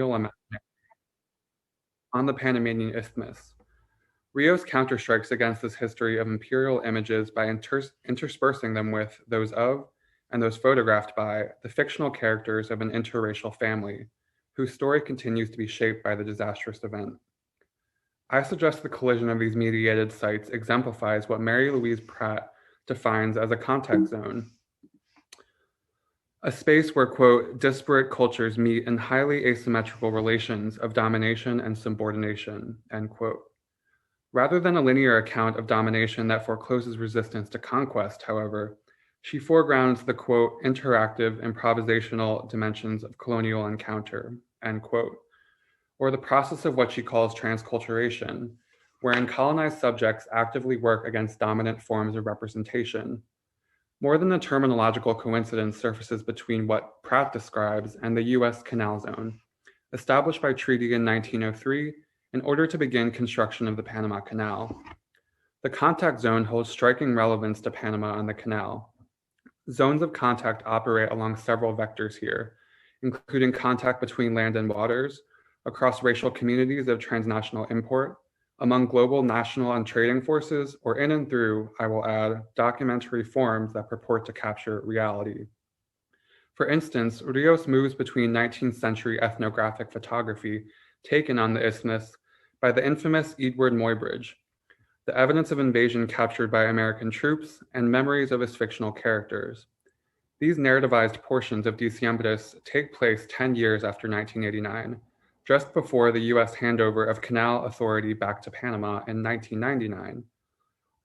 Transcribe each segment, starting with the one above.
on the Panamanian Isthmus. Rios counterstrikes against this history of imperial images by interspersing them with those of, and those photographed by, the fictional characters of an interracial family, whose story continues to be shaped by the disastrous event. I suggest the collision of these mediated sites exemplifies what Mary Louise Pratt defines as a contact zone, a space where, quote, disparate cultures meet in highly asymmetrical relations of domination and subordination, end quote. Rather than a linear account of domination that forecloses resistance to conquest, however, she foregrounds the, quote, interactive, improvisational dimensions of colonial encounter, end quote, or the process of what she calls transculturation, wherein colonized subjects actively work against dominant forms of representation. More than a terminological coincidence surfaces between what Pratt describes and the U.S. Canal Zone, established by treaty in 1903 in order to begin construction of the Panama Canal. The contact zone holds striking relevance to Panama and the canal. Zones of contact operate along several vectors here, including contact between land and waters, across racial communities of transnational import, among global national and trading forces, or in and through, I will add, documentary forms that purport to capture reality. For instance, Rios moves between 19th century ethnographic photography taken on the isthmus by the infamous Edward Muybridge, the evidence of invasion captured by American troops, and memories of his fictional characters. These narrativized portions of Diciembres take place 10 years after 1989, just before the US handover of Canal Authority back to Panama in 1999.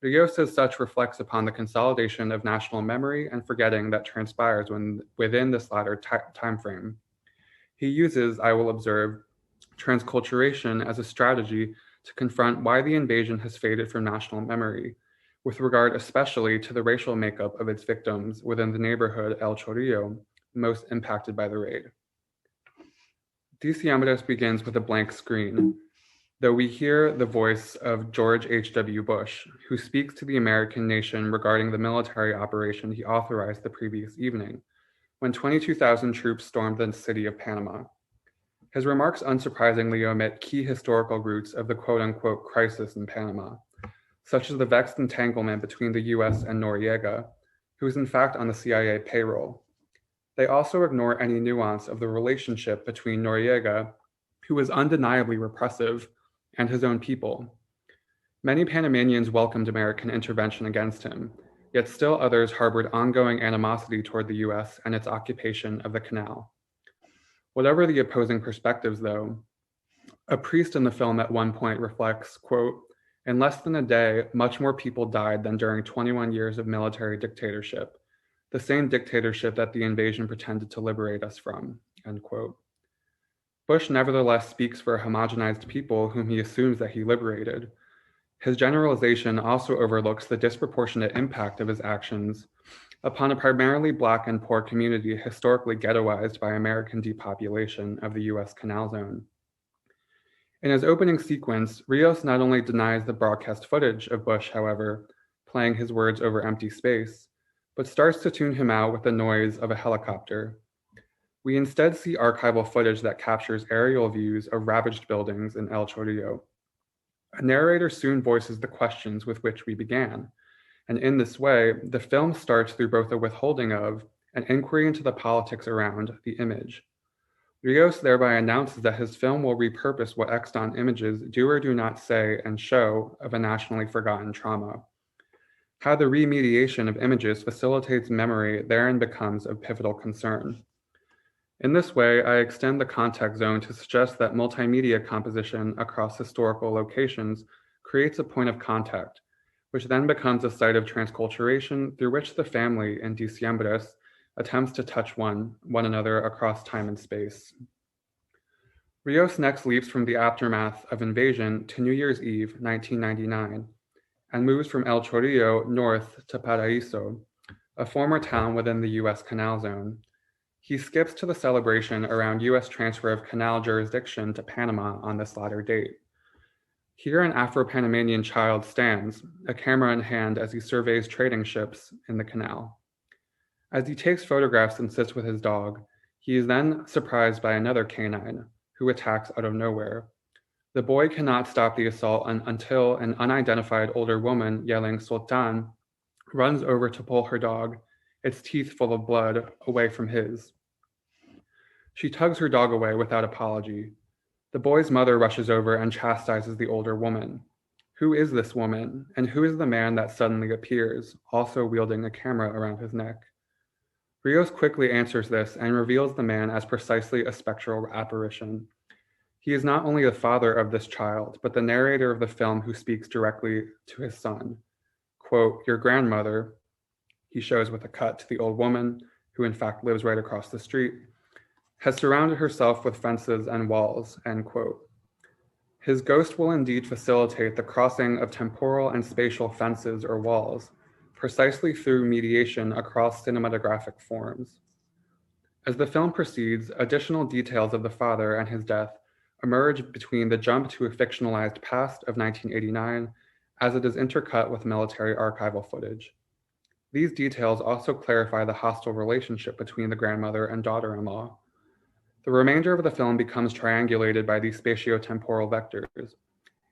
Rios as such reflects upon the consolidation of national memory and forgetting that transpires within this latter timeframe. He uses, I will observe, transculturation as a strategy to confront why the invasion has faded from national memory, with regard especially to the racial makeup of its victims within the neighborhood El Chorrillo, most impacted by the raid. Diciembres begins with a blank screen, though we hear the voice of George H.W. Bush, who speaks to the American nation regarding the military operation he authorized the previous evening, when 22,000 troops stormed the city of Panama. His remarks unsurprisingly omit key historical roots of the quote-unquote crisis in Panama, such as the vexed entanglement between the US and Noriega, who is in fact on the CIA payroll. They also ignore any nuance of the relationship between Noriega, who is undeniably repressive, and his own people. Many Panamanians welcomed American intervention against him, yet still others harbored ongoing animosity toward the US and its occupation of the canal. Whatever the opposing perspectives, though, a priest in the film at one point reflects, quote, in less than a day, much more people died than during 21 years of military dictatorship, the same dictatorship that the invasion pretended to liberate us from, end quote. Bush nevertheless speaks for a homogenized people whom he assumes that he liberated. His generalization also overlooks the disproportionate impact of his actions upon a primarily Black and poor community historically ghettoized by American depopulation of the US Canal Zone. In his opening sequence, Rios not only denies the broadcast footage of Bush, however, playing his words over empty space, but starts to tune him out with the noise of a helicopter. We instead see archival footage that captures aerial views of ravaged buildings in El Chorrillo. A narrator soon voices the questions with which we began, and in this way, the film starts through both a withholding of and inquiry into the politics around the image. Rios thereby announces that his film will repurpose what extant images do or do not say and show of a nationally forgotten trauma. How the remediation of images facilitates memory therein becomes of pivotal concern. In this way, I extend the contact zone to suggest that multimedia composition across historical locations creates a point of contact, which then becomes a site of transculturation through which the family in Diciembres attempts to touch one another across time and space. Rios next leaps from the aftermath of invasion to New Year's Eve, 1999, and moves from El Chorrillo north to Paraíso, a former town within the US Canal Zone. He skips to the celebration around US transfer of canal jurisdiction to Panama on this latter date. Here an Afro-Panamanian child stands, a camera in hand, as he surveys trading ships in the canal. As he takes photographs and sits with his dog, he is then surprised by another canine, who attacks out of nowhere. The boy cannot stop the assault until an unidentified older woman yelling Sultan runs over to pull her dog, its teeth full of blood, away from his. She tugs her dog away without apology. The boy's mother rushes over and chastises the older woman. Who is this woman, and who is the man that suddenly appears, also wielding a camera around his neck? Rios quickly answers this and reveals the man as precisely a spectral apparition. He is not only the father of this child, but the narrator of the film who speaks directly to his son. Quote, "Your grandmother," he shows with a cut to the old woman, who in fact lives right across the street, "has surrounded herself with fences and walls," end quote. His ghost will indeed facilitate the crossing of temporal and spatial fences or walls, precisely through mediation across cinematographic forms. As the film proceeds, additional details of the father and his death emerge between the jump to a fictionalized past of 1989 as it is intercut with military archival footage. These details also clarify the hostile relationship between the grandmother and daughter-in-law. The remainder of the film becomes triangulated by these spatiotemporal vectors.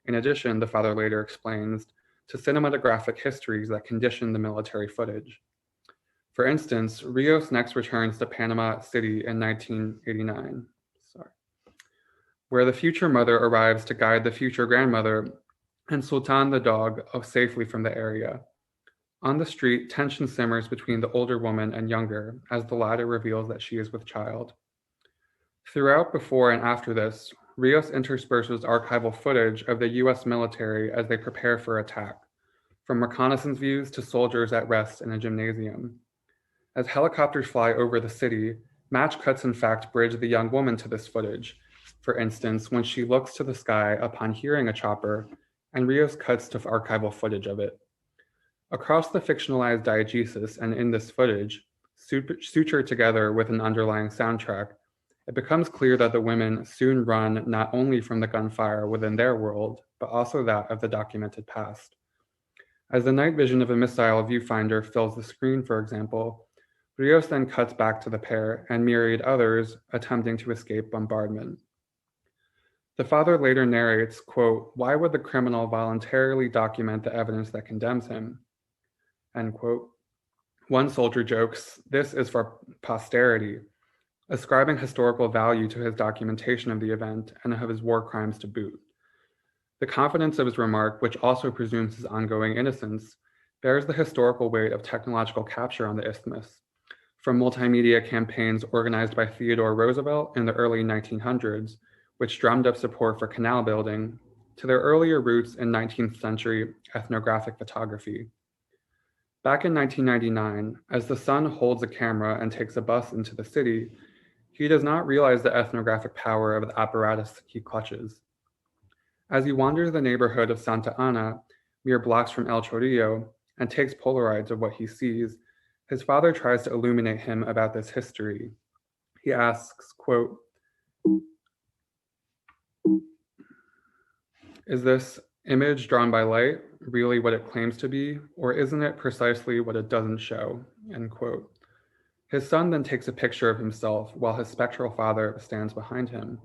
In addition, the father later explains, to cinematographic histories that condition the military footage. For instance, Rios next returns to Panama City in 1989, where the future mother arrives to guide the future grandmother and Sultan the dog safely from the area. On the street, tension simmers between the older woman and younger, as the latter reveals that she is with child. Throughout, before and after this, Rios intersperses archival footage of the US military as they prepare for attack, from reconnaissance views to soldiers at rest in a gymnasium. As helicopters fly over the city, match cuts in fact bridge the young woman to this footage, for instance, when she looks to the sky upon hearing a chopper, and Rios cuts to archival footage of it. Across the fictionalized diegesis and in this footage, sutured together with an underlying soundtrack, it becomes clear that the women soon run not only from the gunfire within their world, but also that of the documented past. As the night vision of a missile viewfinder fills the screen, for example, Rios then cuts back to the pair and myriad others attempting to escape bombardment. The father later narrates, quote, "Why would the criminal voluntarily document the evidence that condemns him?" End quote. One soldier jokes, "This is for posterity," ascribing historical value to his documentation of the event and of his war crimes to boot. The confidence of his remark, which also presumes his ongoing innocence, bears the historical weight of technological capture on the isthmus, from multimedia campaigns organized by Theodore Roosevelt in the early 1900s, which drummed up support for canal building, to their earlier roots in 19th century ethnographic photography. Back in 1999, as the son holds a camera and takes a bus into the city, he does not realize the ethnographic power of the apparatus he clutches. As he wanders the neighborhood of Santa Ana, mere blocks from El Chorrillo, and takes Polaroids of what he sees, his father tries to illuminate him about this history. He asks, quote, "Is this image drawn by light really what it claims to be, or isn't it precisely what it doesn't show?" End quote. His son then takes a picture of himself while his spectral father stands behind him.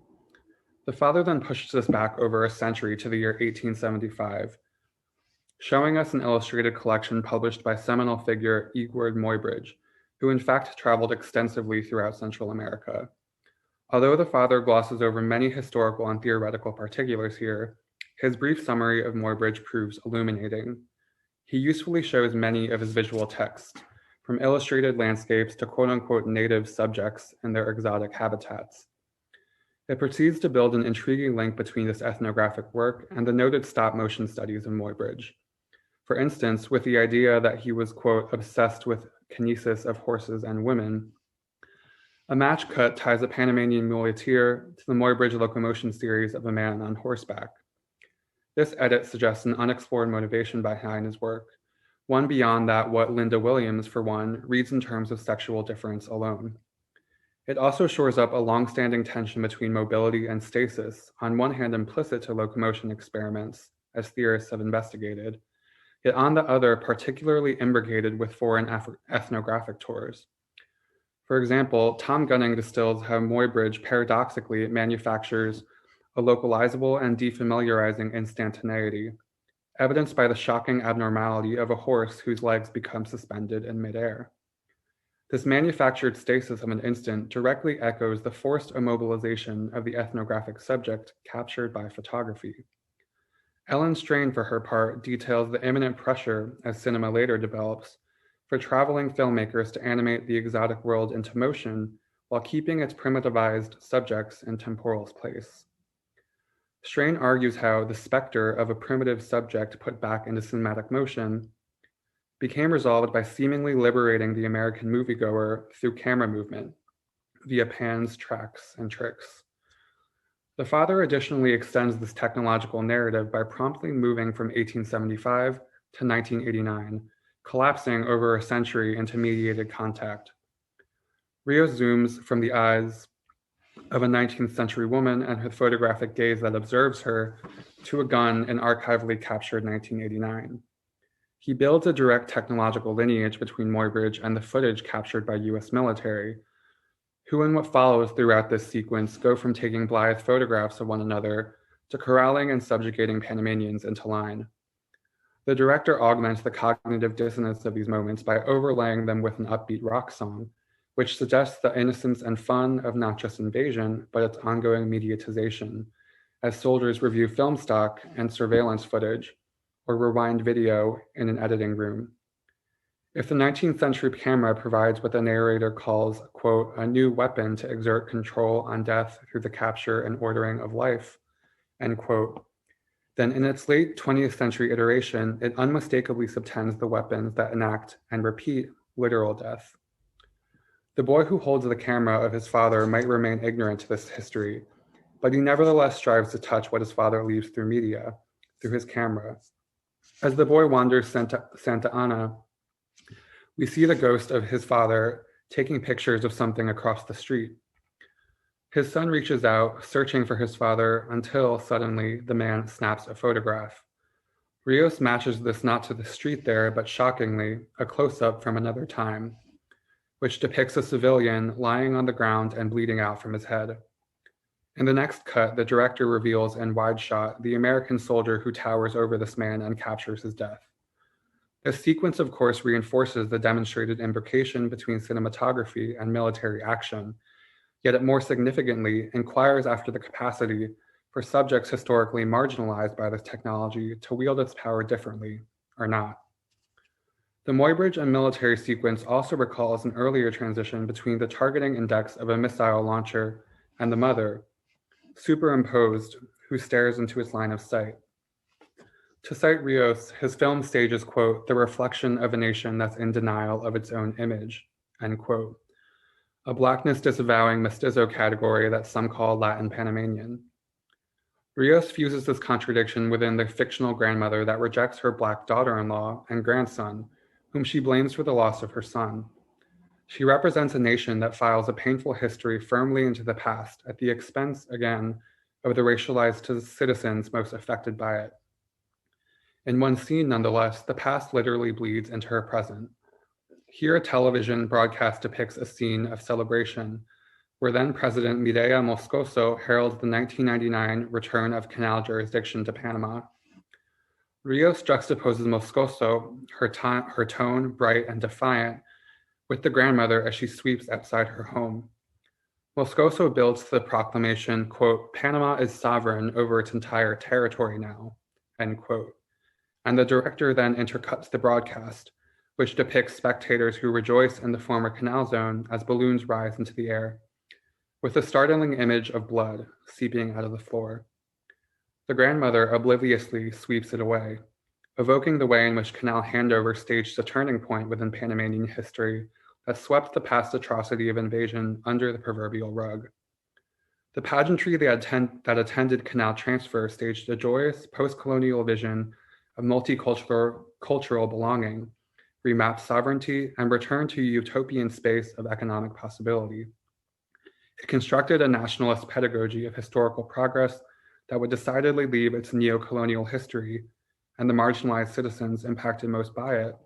The father then pushes us back over a century to the year 1875, showing us an illustrated collection published by seminal figure Eadweard Muybridge, who in fact traveled extensively throughout Central America. Although the father glosses over many historical and theoretical particulars here, his brief summary of Muybridge proves illuminating. He usefully shows many of his visual texts, from illustrated landscapes to quote-unquote native subjects and their exotic habitats. It proceeds to build an intriguing link between this ethnographic work and the noted stop-motion studies of Muybridge. For instance, with the idea that he was, quote, obsessed with kinesis of horses and women, a match cut ties a Panamanian muleteer to the Muybridge locomotion series of a man on horseback. This edit suggests an unexplored motivation behind his work, one beyond that what Linda Williams, for one, reads in terms of sexual difference alone. It also shores up a long-standing tension between mobility and stasis, on one hand implicit to locomotion experiments, as theorists have investigated, yet on the other particularly imbricated with foreign ethnographic tours. For example, Tom Gunning distills how Muybridge paradoxically manufactures a localizable and defamiliarizing instantaneity, evidenced by the shocking abnormality of a horse whose legs become suspended in midair. This manufactured stasis of an instant directly echoes the forced immobilization of the ethnographic subject captured by photography. Ellen Strain, for her part, details the imminent pressure, as cinema later develops, for traveling filmmakers to animate the exotic world into motion while keeping its primitivized subjects in temporal place. Strain argues how the specter of a primitive subject put back into cinematic motion became resolved by seemingly liberating the American moviegoer through camera movement, via pans, tracks, and tricks. The father additionally extends this technological narrative by promptly moving from 1875 to 1989, collapsing over a century into mediated contact. Rios zooms from the eyes of a 19th century woman and her photographic gaze that observes her to a gun in archivally captured 1989. He builds a direct technological lineage between Muybridge and the footage captured by US military, who in what follows throughout this sequence go from taking blithe photographs of one another to corralling and subjugating Panamanians into line. The director augments the cognitive dissonance of these moments by overlaying them with an upbeat rock song, which suggests the innocence and fun of not just invasion, but its ongoing mediatization, as soldiers review film stock and surveillance footage, or rewind video in an editing room. If the 19th century camera provides what the narrator calls, quote, a new weapon to exert control on death through the capture and ordering of life, end quote, then in its late 20th century iteration, it unmistakably subtends the weapons that enact and repeat literal death. The boy who holds the camera of his father might remain ignorant to this history, but he nevertheless strives to touch what his father leaves through media, through his camera. As the boy wanders Santa Ana, we see the ghost of his father taking pictures of something across the street. His son reaches out, searching for his father, until suddenly the man snaps a photograph. Rios matches this not to the street there, but shockingly, a close-up from another time, which depicts a civilian lying on the ground and bleeding out from his head. In the next cut, the director reveals in wide shot the American soldier who towers over this man and captures his death. This sequence, of course, reinforces the demonstrated imbrication between cinematography and military action, yet it more significantly inquires after the capacity for subjects historically marginalized by this technology to wield its power differently, or not. The Muybridge and military sequence also recalls an earlier transition between the targeting index of a missile launcher and the mother, superimposed, who stares into its line of sight. To cite Rios, his film stages, quote, the reflection of a nation that's in denial of its own image, end quote, a blackness disavowing mestizo category that some call Latin Panamanian. Rios fuses this contradiction within the fictional grandmother that rejects her Black daughter-in-law and grandson, whom she blames for the loss of her son. She represents a nation that files a painful history firmly into the past at the expense, again, of the racialized citizens most affected by it. In one scene, nonetheless, the past literally bleeds into her present. Here, a television broadcast depicts a scene of celebration, where then President Mireya Moscoso heralds the 1999 return of canal jurisdiction to Panama. Rios juxtaposes Moscoso, her tone bright and defiant, with the grandmother as she sweeps outside her home. Moscoso builds the proclamation, quote, Panama is sovereign over its entire territory now, end quote. And the director then intercuts the broadcast, which depicts spectators who rejoice in the former canal zone as balloons rise into the air, with a startling image of blood seeping out of the floor. The grandmother obliviously sweeps it away, evoking the way in which canal handover staged a turning point within Panamanian history that swept the past atrocity of invasion under the proverbial rug. The pageantry that attended canal transfer staged a joyous post-colonial vision of multicultural belonging, remapped sovereignty, and returned to a utopian space of economic possibility. It constructed a nationalist pedagogy of historical progress that would decidedly leave its neo-colonial history and the marginalized citizens impacted most by it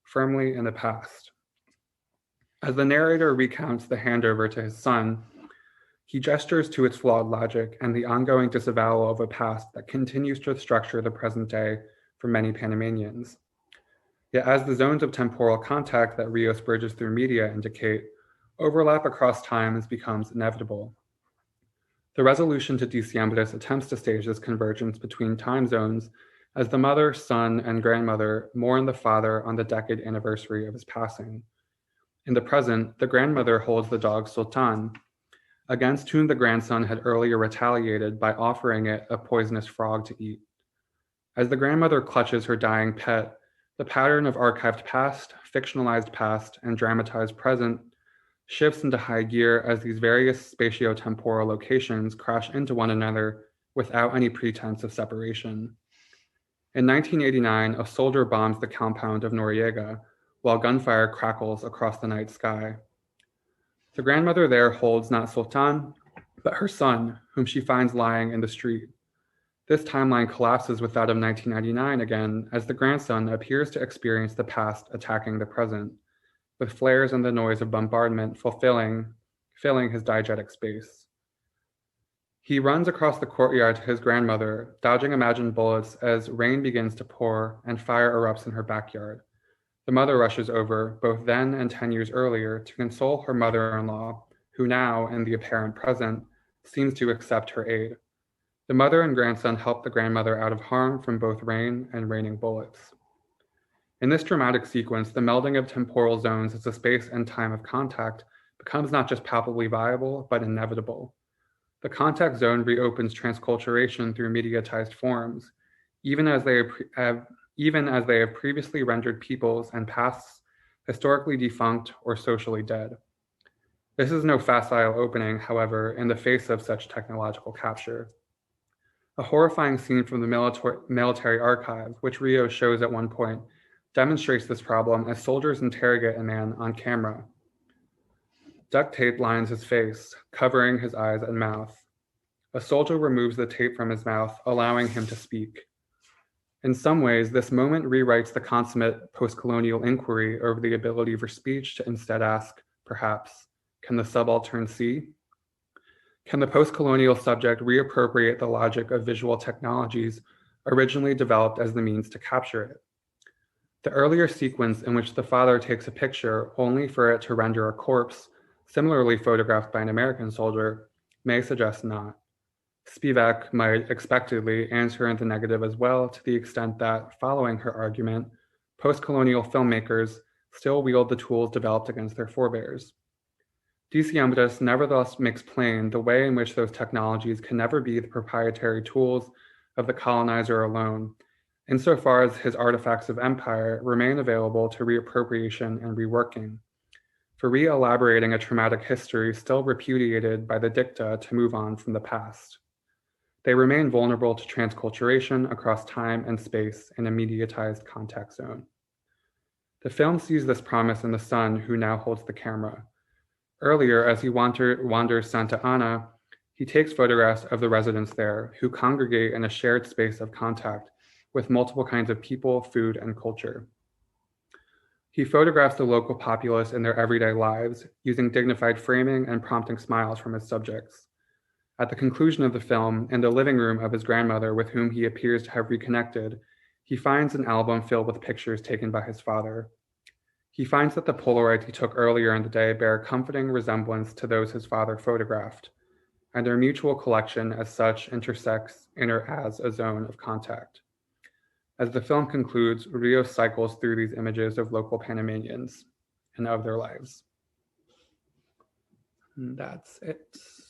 firmly in the past. As the narrator recounts the handover to his son, he gestures to its flawed logic and the ongoing disavowal of a past that continues to structure the present day for many Panamanians. Yet as the zones of temporal contact that Rios bridges through media indicate, overlap across times becomes inevitable. The resolution to Diciembre attempts to stage this convergence between time zones as the mother, son, and grandmother mourn the father on the decade anniversary of his passing. In the present, the grandmother holds the dog Sultan, against whom the grandson had earlier retaliated by offering it a poisonous frog to eat. As the grandmother clutches her dying pet, the pattern of archived past, fictionalized past, and dramatized present shifts into high gear as these various spatio-temporal locations crash into one another without any pretense of separation. In 1989, a soldier bombs the compound of Noriega, while gunfire crackles across the night sky. The grandmother there holds not Sultan, but her son, whom she finds lying in the street. This timeline collapses with that of 1999 again, as the grandson appears to experience the past attacking the present, with flares and the noise of bombardment filling his diegetic space. He runs across the courtyard to his grandmother, dodging imagined bullets as rain begins to pour and fire erupts in her backyard. The mother rushes over, both then and 10 years earlier, to console her mother-in-law, who now, in the apparent present, seems to accept her aid. The mother and grandson help the grandmother out of harm from both rain and raining bullets. In this dramatic sequence, the melding of temporal zones as a space and time of contact becomes not just palpably viable, but inevitable. The contact zone reopens transculturation through mediatized forms, even as they have previously rendered peoples and pasts historically defunct or socially dead. This is no facile opening, however, in the face of such technological capture. A horrifying scene from the military archive, which Rio shows at one point, demonstrates this problem as soldiers interrogate a man on camera. Duct tape lines his face, covering his eyes and mouth. A soldier removes the tape from his mouth, allowing him to speak. In some ways, this moment rewrites the consummate post-colonial inquiry over the ability for speech to instead ask, perhaps, can the subaltern see? Can the post-colonial subject reappropriate the logic of visual technologies originally developed as the means to capture it? The earlier sequence in which the father takes a picture only for it to render a corpse, similarly photographed by an American soldier, may suggest not. Spivak might expectedly answer in the negative as well, to the extent that, following her argument, post-colonial filmmakers still wield the tools developed against their forebears. Diciembre nevertheless makes plain the way in which those technologies can never be the proprietary tools of the colonizer alone, insofar as his artifacts of empire remain available to reappropriation and reworking, for re-elaborating a traumatic history still repudiated by the dicta to move on from the past. They remain vulnerable to transculturation across time and space in a mediatized contact zone. The film sees this promise in the son who now holds the camera. Earlier, as he wanders Santa Ana, he takes photographs of the residents there who congregate in a shared space of contact with multiple kinds of people, food, and culture. He photographs the local populace in their everyday lives, using dignified framing and prompting smiles from his subjects. At the conclusion of the film, in the living room of his grandmother with whom he appears to have reconnected, he finds an album filled with pictures taken by his father. He finds that the Polaroids he took earlier in the day bear a comforting resemblance to those his father photographed, and their mutual collection as such intersects in or as a zone of contact. As the film concludes, Rio cycles through these images of local Panamanians and of their lives. And that's it.